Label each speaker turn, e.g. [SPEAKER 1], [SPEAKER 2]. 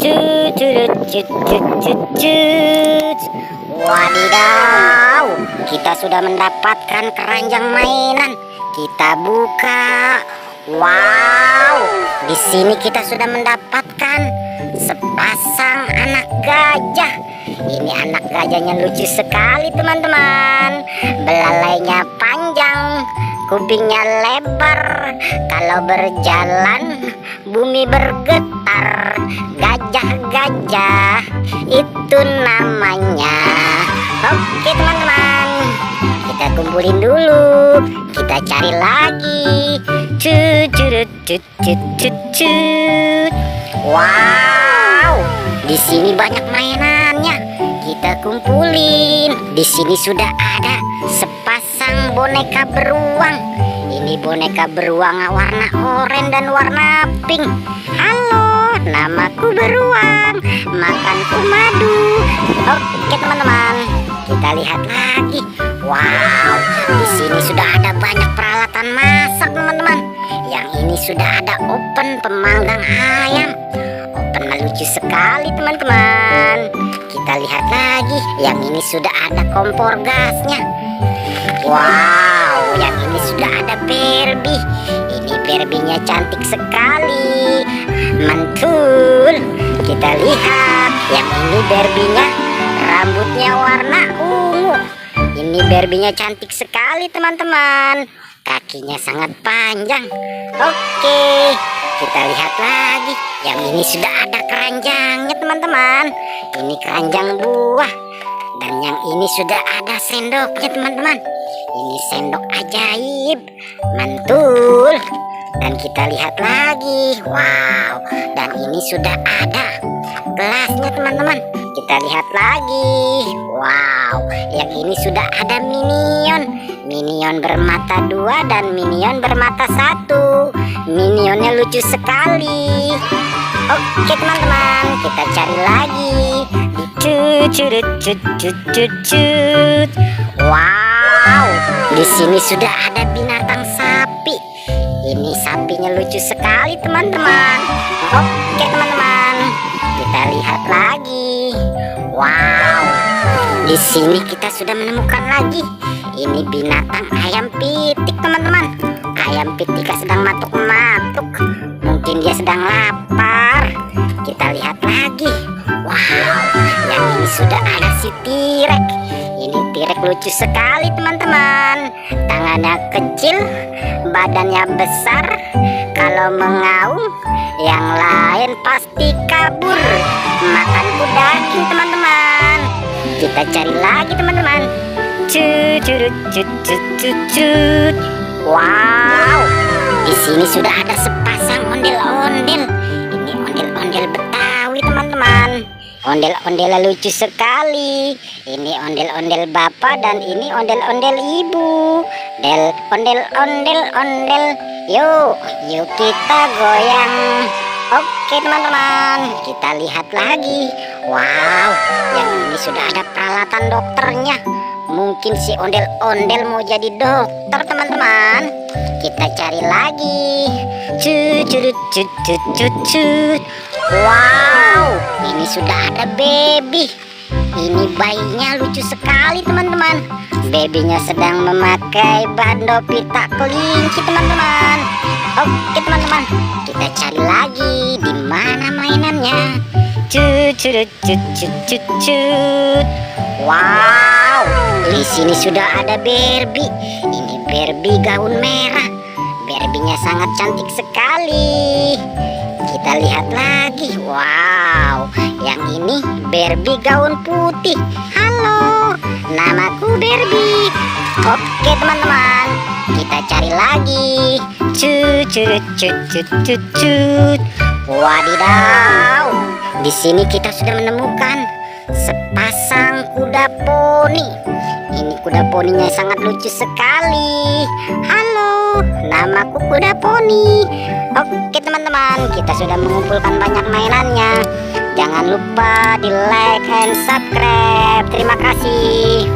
[SPEAKER 1] Cut, cut, cut, cut, cut, cut. Wadidaw, kita sudah mendapatkan keranjang mainan. Kita buka. Wow, di sini kita sudah mendapatkan sepasang anak gajah. Ini anak gajahnya lucu sekali teman-teman. Belalainya panjang, kupingnya lebar. Kalau berjalan bumi bergetar. Gajah-gajah itu namanya. Oke teman-teman, kita kumpulin dulu. Kita cari lagi. Cut, cut, cut, cut, cut, cut. Wow, di sini banyak mainannya. Kita kumpulin. Di sini sudah ada sepasang boneka beruang. Ini boneka beruang warna oranye dan warna pink. Halo, namaku beruang, makanku madu. Oke teman-teman, kita lihat lagi. Wow, di sini sudah ada banyak peralatan masak teman-teman. Yang ini sudah ada oven pemanggang ayam. Oven lucu sekali teman-teman. Kita lihat lagi. Yang ini sudah ada kompor gasnya. Wow, yang ini sudah ada Barbie. Ini Barbie-nya cantik sekali, mantul. Kita lihat, yang ini Barbie-nya rambutnya warna ungu. Ini Barbie-nya cantik sekali teman-teman. Kakinya sangat panjang. Oke, kita lihat lagi. Yang ini sudah ada keranjangnya teman-teman. Ini keranjang buah. Dan yang ini sudah ada sendoknya teman-teman. Ini sendok ajaib, mantul. Dan kita lihat lagi. Wow, dan ini sudah ada gelasnya teman-teman. Kita lihat lagi. Wow, yang ini sudah ada minion. Minion bermata dua dan minion bermata satu. Minionnya lucu sekali. Oke teman-teman, kita cari lagi. Cut, cut, cut, cut, cut, cut. Wow, di sini sudah ada binatang sapi. Ini sapinya lucu sekali teman-teman. Oke teman-teman, kita lihat lagi. Wow, di sini kita sudah menemukan lagi. Ini binatang ayam pitik teman-teman. Ayam pitik sedang matuk-matuk. Mungkin dia sedang lapar. Kita lihat lagi. Wow, yang ini sudah ada si T-Rex. Ini T-Rex lucu sekali teman-teman. Tangannya kecil, badannya besar. Kalau mengaum, yang lain pasti kabur. Makanku daging teman-teman. Kita cari lagi teman-teman. Cut, cut, cut, cut, cut, cut. Wow, di sini sudah ada sepasang ondel-ondel. Ini ondel-ondel Betawi teman-teman. Ondel-ondel lucu sekali. Ini ondel-ondel bapak dan ini ondel-ondel ibu. Ondel-ondel. Yuk kita goyang. Oke teman-teman, kita lihat lagi. Wow, yang ini sudah ada peralatan dokternya. Mungkin si ondel-ondel mau jadi dokter teman-teman. Kita cari lagi. Cut, cut, cut, cut, cut, cut. Wow, ini sudah ada baby. Ini bayinya lucu sekali teman-teman. Babynya sedang memakai bando pita kelinci teman-teman. Oke teman-teman, kita cari lagi. Di mana mainannya? Cut, cut, cut, cut, cut, cut. Wow, di sini sudah ada Barbie. Ini Barbie gaun merah. Barbie-nya sangat cantik sekali. Kita lihat lagi. Wow, yang ini Barbie gaun putih. Halo, namaku Barbie. Oke teman-teman, kita cari lagi. Cut, cut, cut, cut, cut, cut. Wadidaw, di sini kita sudah menemukan sepasang kuda poni. Ini kuda poninya sangat lucu sekali. Halo, namaku kuda poni. Oke teman-teman, kita sudah mengumpulkan banyak mainannya. Jangan lupa di like and subscribe. Terima kasih.